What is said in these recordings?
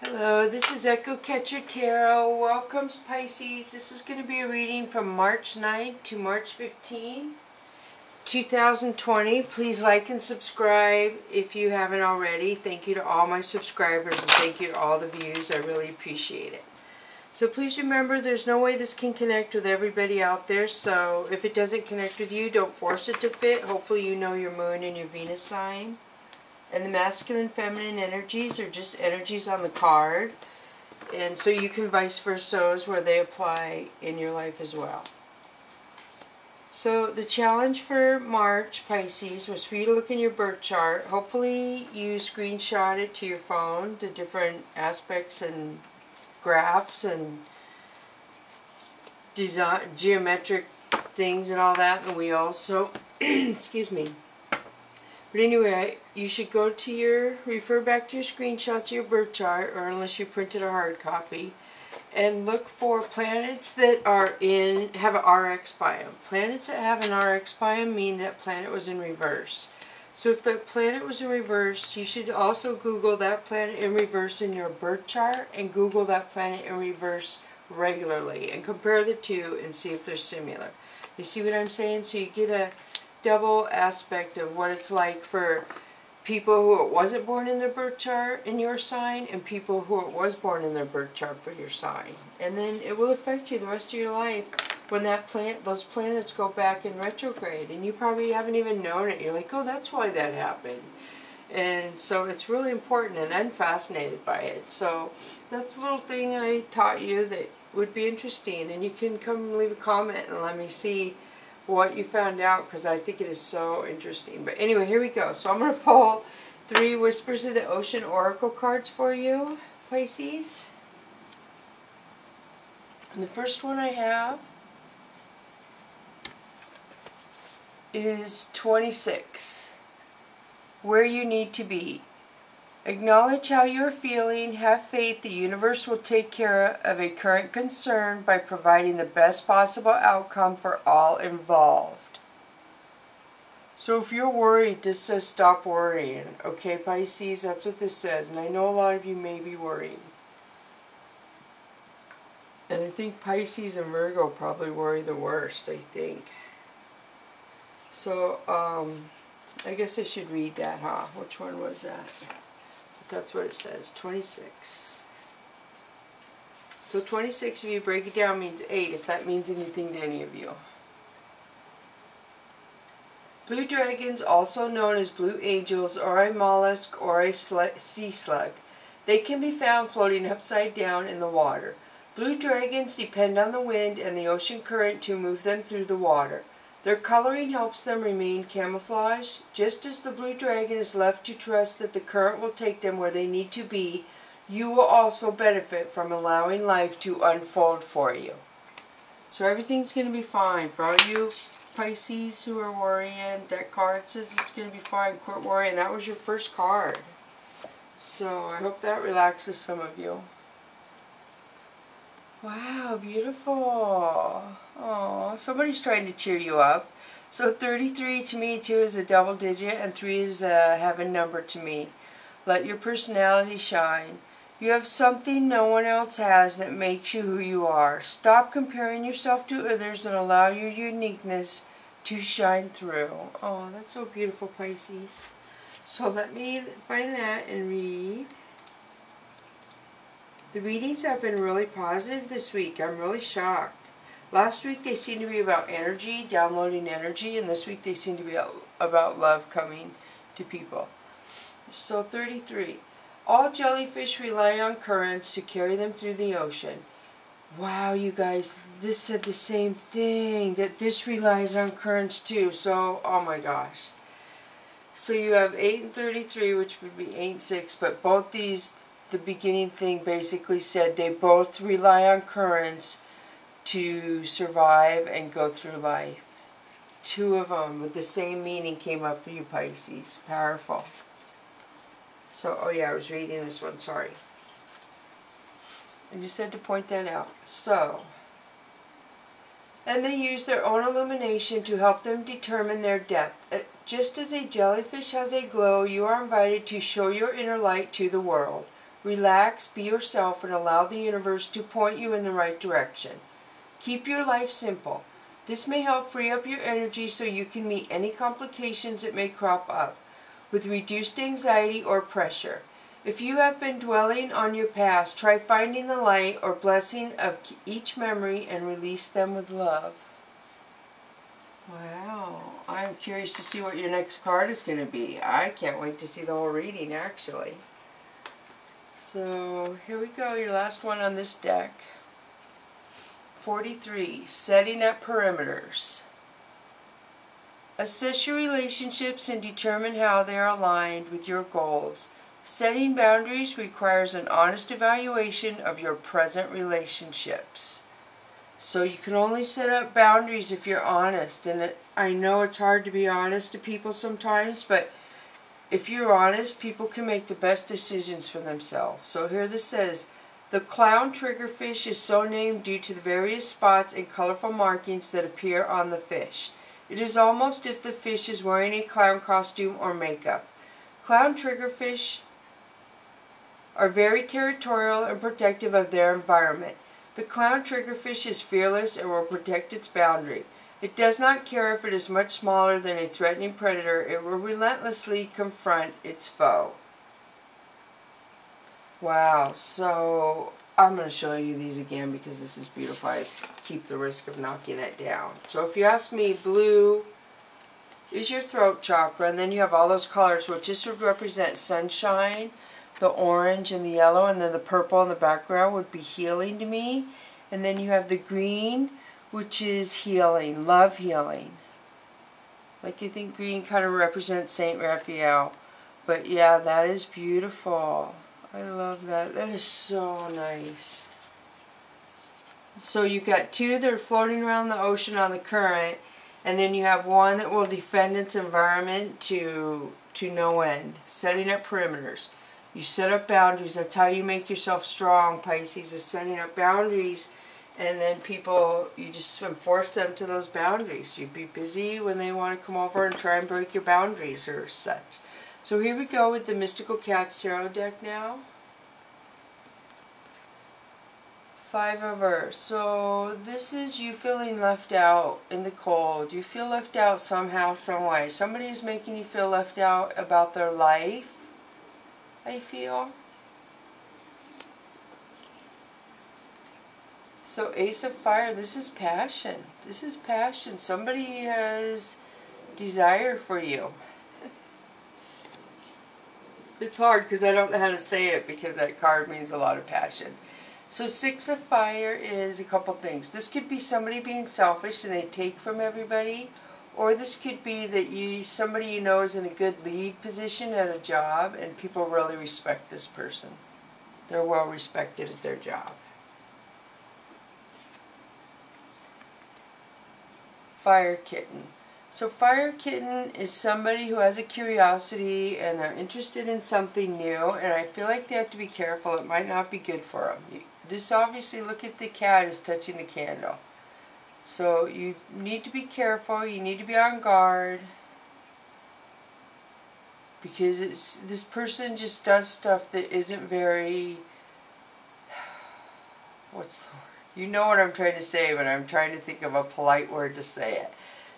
Hello, this is Echo Catcher Tarot. Welcome, Pisces. This is going to be a reading from March 9th to March 15th, 2020. Please like and subscribe if you haven't already. Thank you to all my subscribers and thank you to all the views. I really appreciate it. So please remember, there's no way this can connect with everybody out there. So if it doesn't connect with you, don't force it to fit. Hopefully you know your moon and your Venus sign. And the masculine, feminine energies are just energies on the card. And so you can vice versa where they apply in your life as well. So the challenge for March, Pisces, was for you to look in your birth chart. Hopefully you screenshot it to your phone, the different aspects and graphs and design, geometric things and all that. And we also, excuse me. But anyway, you should go to refer back to your screenshots of your birth chart, or unless you printed a hard copy, and look for planets that have an RX by them. Planets that have an RX by them mean that planet was in reverse. So if the planet was in reverse, you should also Google that planet in reverse in your birth chart, and Google that planet in reverse regularly, and compare the two and see if they're similar. You see what I'm saying? So you get a double aspect of what it's like for people who it wasn't born in their birth chart in your sign, and people who it was born in their birth chart for your sign. And then it will affect you the rest of your life when those planets go back in retrograde, and you probably haven't even known it. You're like, oh, that's why that happened. And so it's really important, and I'm fascinated by it. So that's a little thing I taught you that would be interesting, and you can come leave a comment and let me see what you found out, because I think it is so interesting. But anyway, here we go. So I'm going to pull 3 Whispers of the Ocean Oracle cards for you, Pisces. And the first one I have is 26. Where you need to be. Acknowledge how you are feeling. Have faith the universe will take care of a current concern by providing the best possible outcome for all involved. So if you're worried, this says stop worrying. Okay, Pisces, that's what this says. And I know a lot of you may be worried. And I think Pisces and Virgo probably worry the worst, I think. So, I guess I should read that, huh? Which one was that? That's what it says, 26. So 26, if you break it down, means 8, if that means anything to any of you. Blue dragons, also known as blue angels, or a mollusk, or a sea slug. They can be found floating upside down in the water. Blue dragons depend on the wind and the ocean current to move them through the water. Their coloring helps them remain camouflaged. Just as the blue dragon is left to trust that the current will take them where they need to be, you will also benefit from allowing life to unfold for you. So everything's going to be fine. For all you Pisces who are worrying, that card says it's going to be fine. Quit worrying. That was your first card. So I hope that relaxes some of you. Wow, beautiful. Oh, somebody's trying to cheer you up. So 33 to me too is a double digit, and 3 is a heaven number to me. Let your personality shine. You have something no one else has that makes you who you are. Stop comparing yourself to others and allow your uniqueness to shine through. Oh, that's so beautiful, Pisces. So let me find that and read. The readings have been really positive this week. I'm really shocked. Last week they seemed to be about energy, downloading energy, and this week they seem to be about love coming to people. So 33. All jellyfish rely on currents to carry them through the ocean. Wow, you guys, this said the same thing, that this relies on currents too. So, oh my gosh. So you have 8 and 33, which would be 8 and 6, but both these, the beginning thing basically said they both rely on currents to survive and go through life. 2 of them with the same meaning came up for you, Pisces. Powerful. So, oh yeah, I was reading this one, sorry. I just had to point that out. So, and they use their own illumination to help them determine their depth. Just as a jellyfish has a glow, you are invited to show your inner light to the world. Relax, be yourself, and allow the universe to point you in the right direction. Keep your life simple. This may help free up your energy so you can meet any complications that may crop up with reduced anxiety or pressure. If you have been dwelling on your past, try finding the light or blessing of each memory and release them with love. Wow, I'm curious to see what your next card is going to be. I can't wait to see the whole reading, actually. So, here we go, your last one on this deck. 43, setting up perimeters. Assess your relationships and determine how they are aligned with your goals. Setting boundaries requires an honest evaluation of your present relationships. So you can only set up boundaries if you're honest. And I know it's hard to be honest to people sometimes, but if you're honest, people can make the best decisions for themselves. So here this says, the clown triggerfish is so named due to the various spots and colorful markings that appear on the fish. It is almost as if the fish is wearing a clown costume or makeup. Clown triggerfish are very territorial and protective of their environment. The clown triggerfish is fearless and will protect its boundary. It does not care if it is much smaller than a threatening predator. It will relentlessly confront its foe. Wow, so I'm going to show you these again because this is beautiful. I keep the risk of knocking it down. So if you ask me, blue is your throat chakra, and then you have all those colors, which just would represent sunshine. The orange and the yellow, and then the purple in the background would be healing to me. And then you have the green, which is healing, love healing. Like, you think green kind of represents Saint Raphael. But yeah, that is beautiful. I love that. That is so nice. So you've got two that are floating around the ocean on the current, and then you have one that will defend its environment to no end. Setting up perimeters. You set up boundaries. That's how you make yourself strong, Pisces, is setting up boundaries. And then people, you just enforce them to those boundaries. You'd be busy when they want to come over and try and break your boundaries or such. So here we go with the Mystical Cats Tarot deck now. 5 of Earth. So this is you feeling left out in the cold. You feel left out somehow, some way. Somebody is making you feel left out about their life, I feel. So Ace of Fire, this is passion. This is passion. Somebody has desire for you. It's hard because I don't know how to say it because that card means a lot of passion. So 6 of Fire is a couple things. This could be somebody being selfish and they take from everybody. Or this could be that somebody you know is in a good lead position at a job and people really respect this person. They're well respected at their job. Fire Kitten. So Fire Kitten is somebody who has a curiosity and they're interested in something new, and I feel like they have to be careful. It might not be good for them. This obviously, look at the cat is touching the candle. So you need to be careful. You need to be on guard. Because this person just does stuff that isn't very... What's the word? You know what I'm trying to say, but I'm trying to think of a polite word to say it.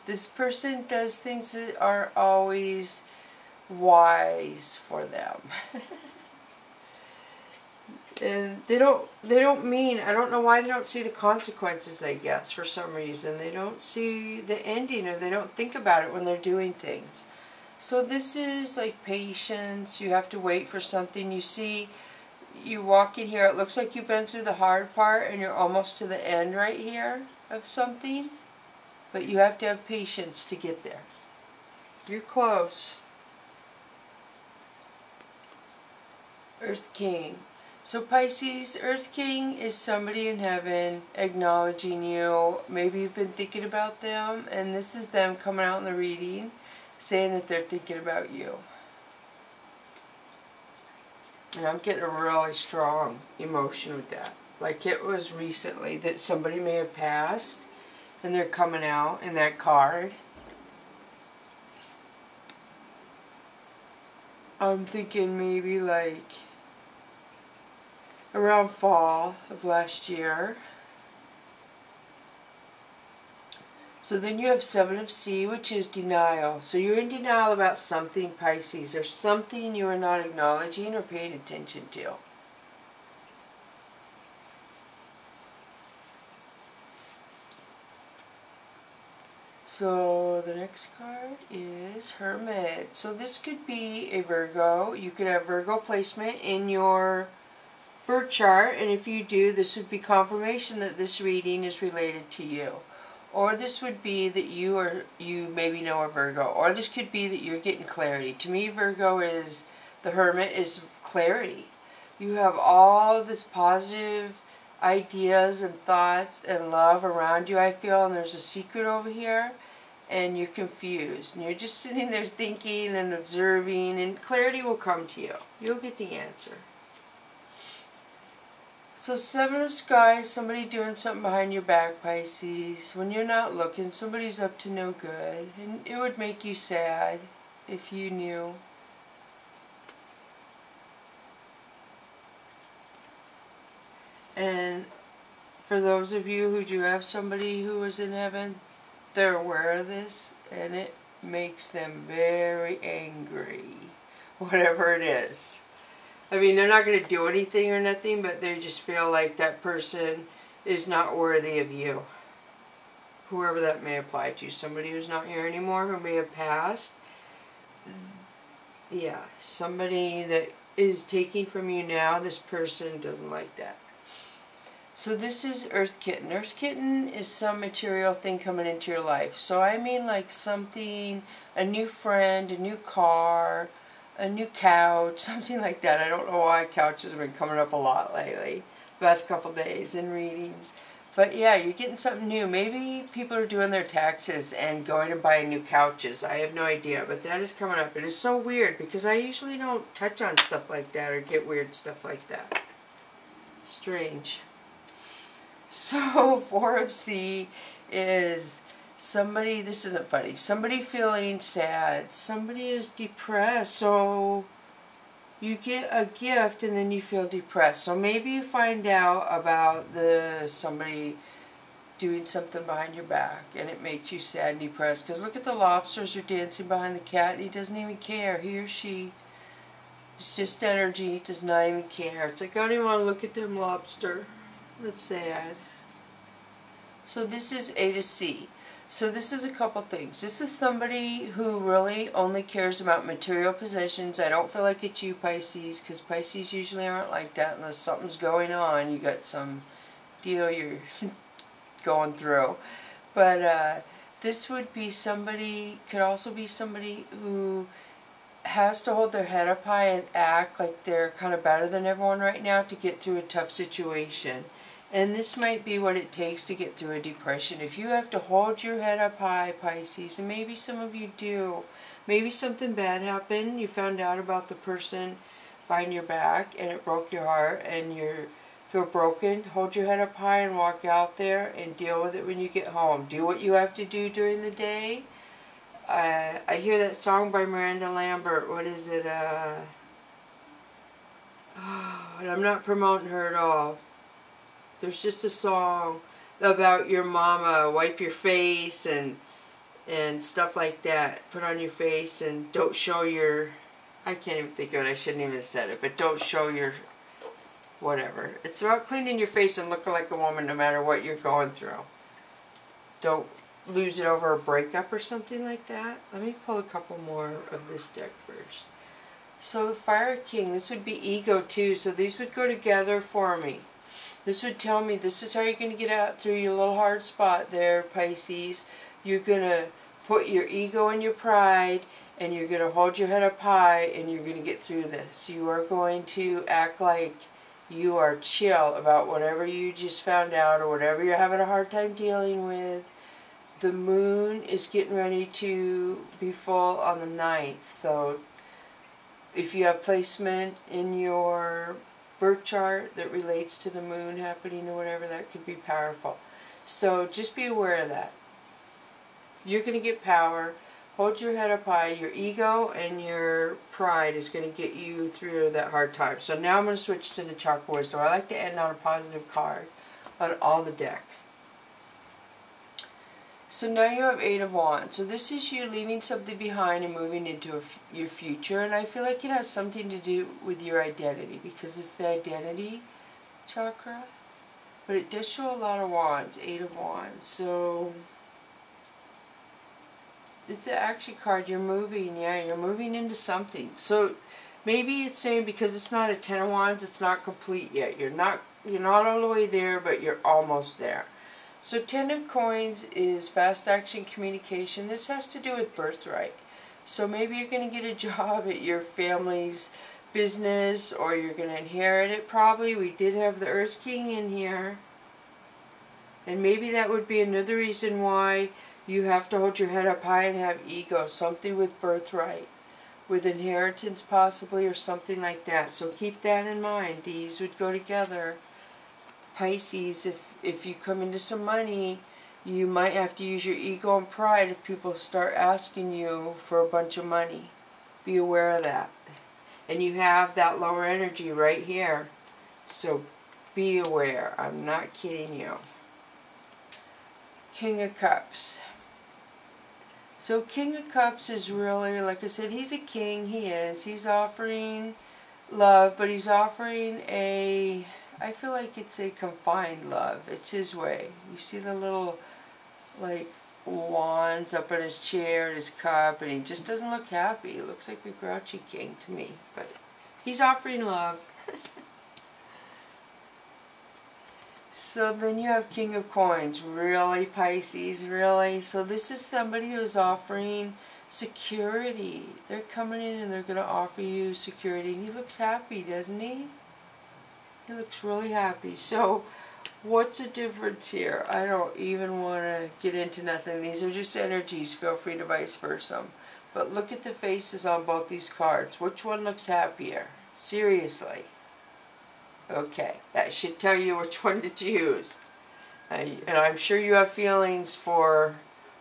This person does things that aren't always wise for them. And they don't mean, I don't know why they don't see the consequences, I guess, for some reason. They don't see the ending, or they don't think about it when they're doing things. So this is like patience. You have to wait for something. You see, you walk in here, it looks like you've been through the hard part and you're almost to the end right here of something. But you have to have patience to get there. You're close. Earth King. So Pisces, Earth King is somebody in heaven acknowledging you. Maybe you've been thinking about them, and this is them coming out in the reading, saying that they're thinking about you. And I'm getting a really strong emotion with that. Like it was recently that somebody may have passed, and they're coming out in that card. I'm thinking maybe like around fall of last year. So then you have 7 of C, which is denial. So you're in denial about something, Pisces. There's something you are not acknowledging or paying attention to. So the next card is Hermit. So this could be a Virgo. You could have Virgo placement in your birth chart, and if you do, this would be confirmation that this reading is related to you. Or this would be that you maybe know a Virgo. Or this could be that you're getting clarity. To me, Virgo is, the Hermit is clarity. You have all this positive ideas and thoughts and love around you, I feel, and there's a secret over here, and you're confused. And you're just sitting there thinking and observing, and clarity will come to you. You'll get the answer. So 7 of Sky, somebody doing something behind your back, Pisces. When you're not looking, somebody's up to no good. And it would make you sad if you knew. And for those of you who do have somebody who is in heaven, they're aware of this, and it makes them very angry, whatever it is. I mean, they're not going to do anything or nothing, but they just feel like that person is not worthy of you. Whoever that may apply to. Somebody who's not here anymore, who may have passed. Yeah, somebody that is taking from you now, this person doesn't like that. So this is Earth Kitten. Earth Kitten is some material thing coming into your life. So I mean like something, a new friend, a new car, a new couch, something like that. I don't know why couches have been coming up a lot lately, the last couple days in readings. But yeah, you're getting something new. Maybe people are doing their taxes and going to buy new couches. I have no idea, but that is coming up. It is so weird because I usually don't touch on stuff like that or get weird stuff like that. Strange. So 4 of C is somebody, this isn't funny, somebody feeling sad, somebody is depressed, so you get a gift and then you feel depressed. So maybe you find out about somebody doing something behind your back and it makes you sad and depressed. Because look at the lobsters are dancing behind the cat and he doesn't even care, he or she. It's just energy, does not even care. It's like, I don't even want to look at them lobster. That's sad. So this is A to C. So this is a couple things. This is somebody who really only cares about material possessions. I don't feel like it's you, Pisces, because Pisces usually aren't like that unless something's going on. You got some deal you're going through. But this would be somebody, could also be somebody who has to hold their head up high and act like they're kind of better than everyone right now to get through a tough situation. And this might be what it takes to get through a depression. If you have to hold your head up high, Pisces, and maybe some of you do, maybe something bad happened, you found out about the person behind your back and it broke your heart and you feel broken, hold your head up high and walk out there and deal with it when you get home. Do what you have to do during the day. I hear that song by Miranda Lambert. What is it? And I'm not promoting her at all. There's just a song about your mama, wipe your face and stuff like that. Put on your face and don't show your, I can't even think of it, I shouldn't even have said it, but don't show your whatever. It's about cleaning your face and looking like a woman no matter what you're going through. Don't lose it over a breakup or something like that. Let me pull a couple more of this deck first. So the Fire King, this would be ego too, so these would go together for me. This would tell me this is how you're going to get out through your little hard spot there, Pisces. You're going to put your ego and your pride and you're going to hold your head up high and you're going to get through this. You are going to act like you are chill about whatever you just found out or whatever you're having a hard time dealing with. The moon is getting ready to be full on the 9th, so if you have placement in your birth chart that relates to the moon happening or whatever, that could be powerful. So just be aware of that. You're going to get power. hold your head up high. Your ego and your pride is going to get you through that hard time. So now I'm going to switch to the Chakra Wisdom. I like to end on a positive card on all the decks. So now you have Eight of Wands. So this is you leaving something behind and moving into your future. And I feel like it has something to do with your identity, because it's the identity chakra. But it does show a lot of wands, Eight of Wands. So it's an action card. You're moving, yeah, you're moving into something. So maybe it's saying because it's not a Ten of Wands, it's not complete yet. You're not all the way there, but you're almost there. So Ten of Coins is fast action communication. This has to do with birthright. So maybe you're going to get a job at your family's business, or you're going to inherit it probably. We did have the Earth King in here. And maybe that would be another reason why you have to hold your head up high and have ego. Something with birthright. With inheritance possibly, or something like that. So keep that in mind. These would go together. Pisces, if you come into some money, you might have to use your ego and pride if people start asking you for a bunch of money. Be aware of that. And you have that lower energy right here. So be aware. I'm not kidding you. King of Cups. So King of Cups is really, like I said, he's a king. He is. He's offering love, but he's offering a, I feel like it's a confined love. It's his way. You see the little, like, wands up in his chair and his cup, and he just doesn't look happy. He looks like a grouchy king to me, but he's offering love. So then you have King of Coins. Really, Pisces? Really? So this is somebody who's offering security. They're coming in and they're going to offer you security. And he looks happy, doesn't he? He looks really happy. So what's the difference here? I don't even want to get into nothing. These are just energies. Feel free to vice versa. But look at the faces on both these cards. Which one looks happier? Seriously. Okay, that should tell you which one to choose. And I'm sure you have feelings for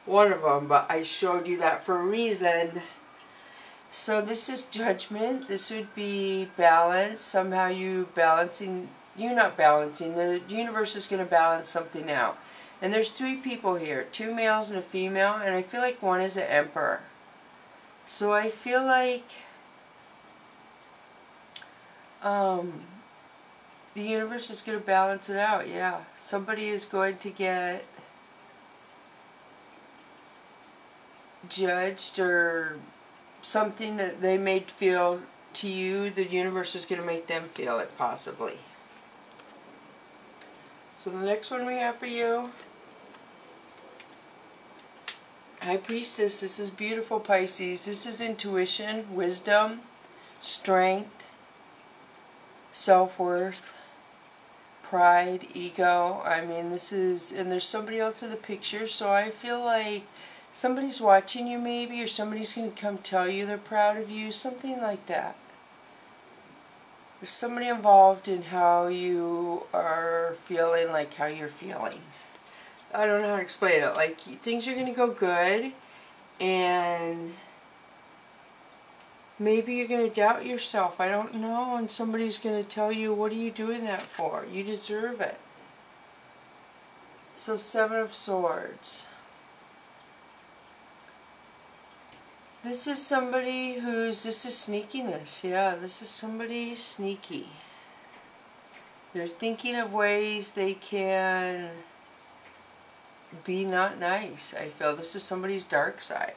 one of them, but I showed you that for a reason. So this is Judgment. This would be balance. Somehow you're not balancing. The universe is going to balance something out. And there's three people here, two males and a female, and I feel like one is an emperor. So I feel like the universe is going to balance it out, yeah. Somebody is going to get judged, or something that they made feel to you, the universe is going to make them feel it, possibly. So the next one we have for you, High Priestess. This is beautiful, Pisces. This is intuition, wisdom, strength, self-worth, pride, ego. I mean, this is, and there's somebody else in the picture, so I feel like somebody's watching you maybe, or somebody's going to come tell you they're proud of you, something like that. There's somebody involved in how you are feeling, like how you're feeling. I don't know how to explain it. Like, things are going to go good, and maybe you're going to doubt yourself. I don't know. And somebody's going to tell you, what are you doing that for? You deserve it. So, Seven of Swords. This is somebody this is sneakiness. Yeah, this is somebody sneaky. They're thinking of ways they can be not nice, I feel. This is somebody's dark side.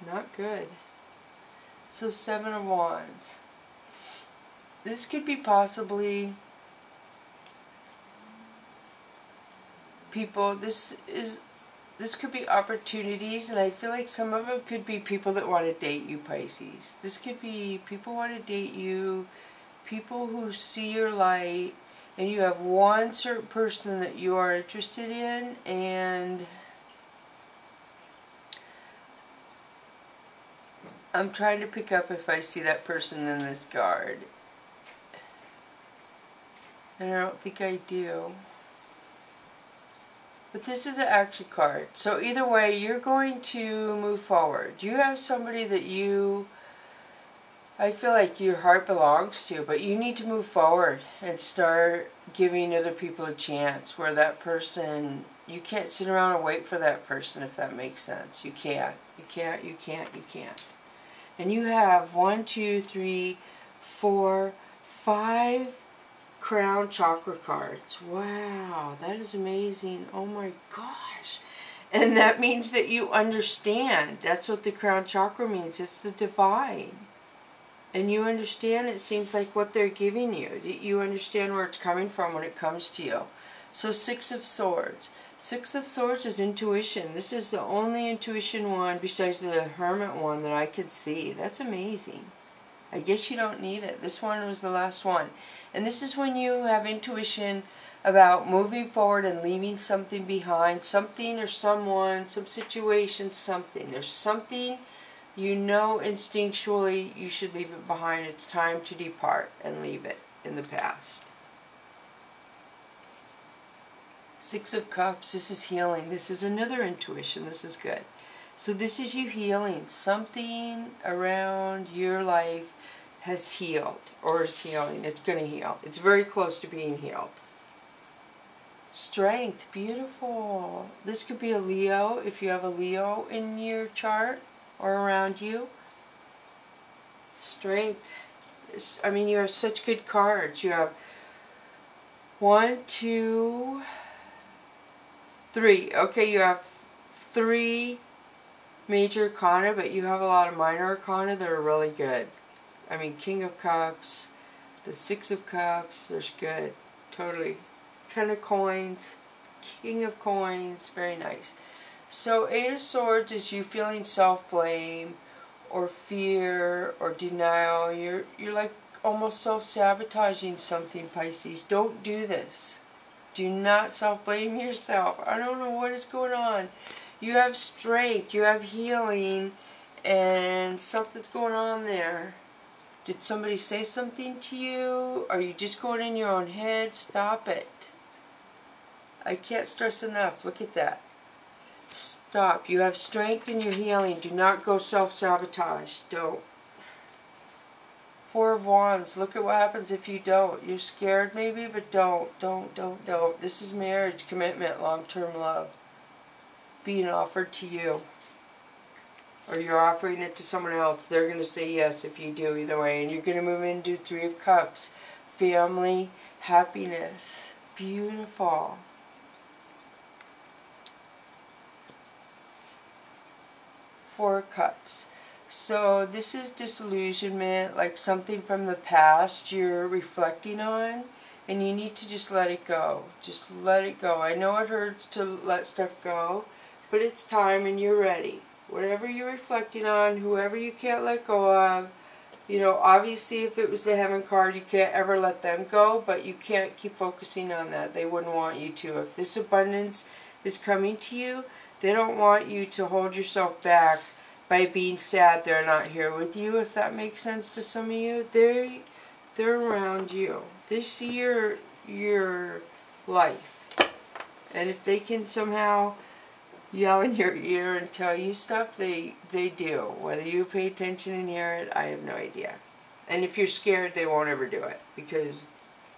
Not good. So Seven of Wands. This could be possibly people, this could be opportunities, and I feel like some of them could be people that want to date you, Pisces. This could be people want to date you, people who see your light, and you have one certain person that you are interested in, and I'm trying to pick up if I see that person in this card. And I don't think I do. But this is an action card. So either way, you're going to move forward. You have somebody that I feel like your heart belongs to, but you need to move forward and start giving other people a chance where that person, you can't sit around and wait for that person, if that makes sense. You can't. You can't, you can't, you can't. And you have 1, 2, 3, 4, 5 crown chakra cards. Wow, that is amazing. Oh my gosh. And that means that you understand. That's what the crown chakra means. It's the divine. And you understand, it seems like, what they're giving you. You understand where it's coming from when it comes to you. So 6 of Swords. 6 of Swords is intuition. This is the only intuition one besides the Hermit one that I could see. That's amazing. I guess you don't need it. This one was the last one. And this is when you have intuition about moving forward and leaving something behind. Something or someone, some situation, something. There's something you know instinctually you should leave it behind. It's time to depart and leave it in the past. 6 of Cups, this is healing. This is another intuition. This is good. So this is you healing. Something around your life has healed or is healing. It's going to heal. It's very close to being healed. Strength, beautiful. This could be a Leo if you have a Leo in your chart or around you. Strength. I mean, you have such good cards. You have 1, 2, 3. Okay, you have 3 major arcana, but you have a lot of minor arcana that are really good. I mean, King of Cups, the 6 of Cups, there's good. Totally. 10 of Coins, King of Coins, very nice. So 8 of Swords is you feeling self-blame or fear or denial. You're like almost self-sabotaging something, Pisces. Don't do this. Do not self-blame yourself. I don't know what is going on. You have strength, you have healing, and something's going on there. Did somebody say something to you? Are you just going in your own head? Stop it. I can't stress enough. Look at that. Stop. You have strength in your healing. Do not go self-sabotage. Don't. 4 of Wands. Look at what happens if you don't. You're scared maybe, but don't. This is marriage, commitment, long-term love being offered to you. Or you're offering it to someone else. They're going to say yes if you do, either way. And you're going to move into 3 of Cups. Family, happiness. Beautiful. 4 of Cups. So this is disillusionment, like something from the past you're reflecting on, and you need to just let it go. Just let it go. I know it hurts to let stuff go, but it's time and you're ready. Whatever you're reflecting on, whoever you can't let go of, you know, obviously if it was the Heaven card, you can't ever let them go, but you can't keep focusing on that. They wouldn't want you to. If this abundance is coming to you, they don't want you to hold yourself back by being sad they're not here with you, if that makes sense to some of you. They're around you. They see your life. And if they can somehow yell in your ear and tell you stuff, they do. Whether you pay attention and hear it, I have no idea. And if you're scared, they won't ever do it, because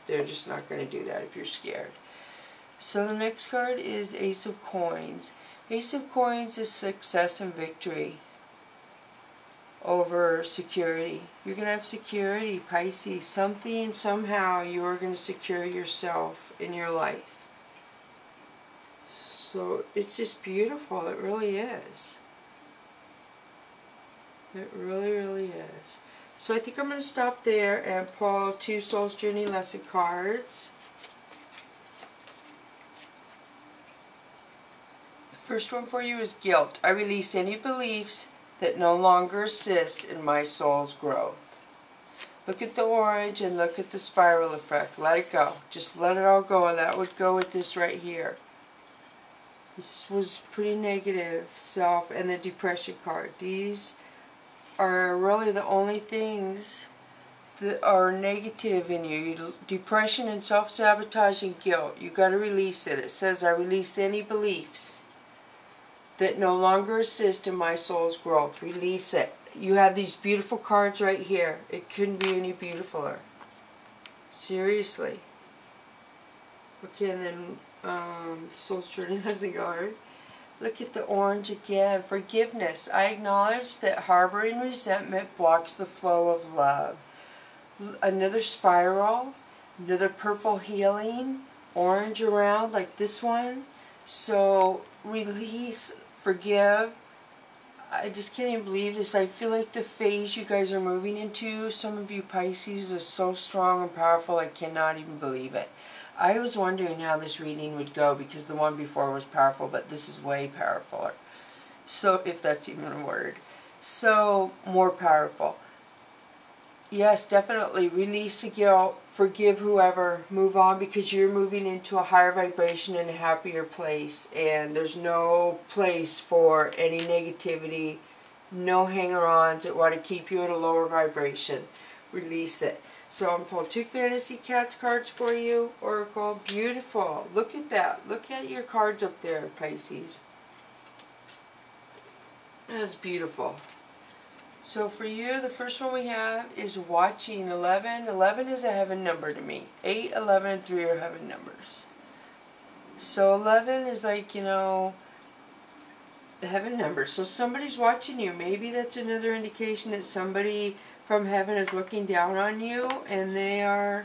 they're just not going to do that if you're scared. So the next card is Ace of Coins. Ace of Coins is success and victory over security. You're going to have security, Pisces. Something, somehow, you are going to secure yourself in your life. So it's just beautiful. It really is. It really, really is. So I think I'm going to stop there and pull 2 Soul's Journey lesson cards. The first one for you is guilt. I release any beliefs that no longer assist in my soul's growth. Look at the orange and look at the spiral effect. Let it go. Just let it all go. And that would go with this right here. This was pretty negative. Self and the depression card. These are really the only things are negative in you. Depression and self-sabotage and guilt. You got to release it. It says, I release any beliefs that no longer assist in my soul's growth. Release it. You have these beautiful cards right here. It couldn't be any beautifuler. Seriously. Okay, and then the soul's journey doesn't go hard. Look at the orange again. Forgiveness. I acknowledge that harboring resentment blocks the flow of love. Another spiral. Another purple healing. Orange around like this one. So release, forgive. I just can't even believe this. I feel like the phase you guys are moving into, some of you Pisces, is so strong and powerful I cannot even believe it. I was wondering how this reading would go because the one before was powerful, but this is way powerfuler. So, if that's even a word. So, more powerful. Yes, definitely. Release the guilt. Forgive whoever. Move on because you're moving into a higher vibration and a happier place. And there's no place for any negativity. No hanger-ons that want to keep you at a lower vibration. Release it. So I'm pulling 2 Fantasy Cats cards for you, Oracle. Beautiful. Look at that. Look at your cards up there, Pisces. That's beautiful. So for you, the first one we have is watching 11. 11 is a heaven number to me. 8, 11, and 3 are heaven numbers. So 11 is like, you know, the heaven number. So somebody's watching you. Maybe that's another indication that somebody from heaven is looking down on you, and they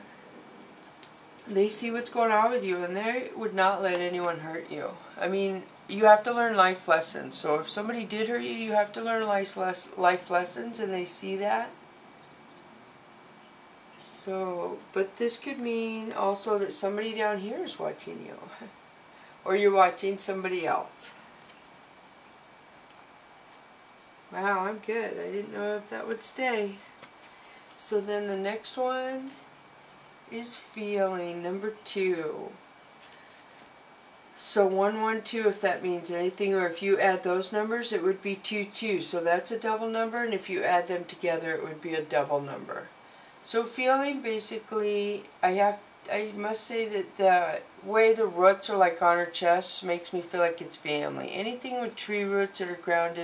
see what's going on with you, and they would not let anyone hurt you. I mean, you have to learn life lessons. So if somebody did hurt you, you have to learn life lessons, and they see that. So, but this could mean also that somebody down here is watching you, or you're watching somebody else. Wow, I'm good. I didn't know if that would stay. So then the next one is feeling, number 2. So 112, if that means anything, or if you add those numbers, it would be 22. So that's a double number, and if you add them together, it would be a double number. So feeling, basically, I must say that the way the roots are like on her chest makes me feel like it's family. Anything with tree roots that are grounded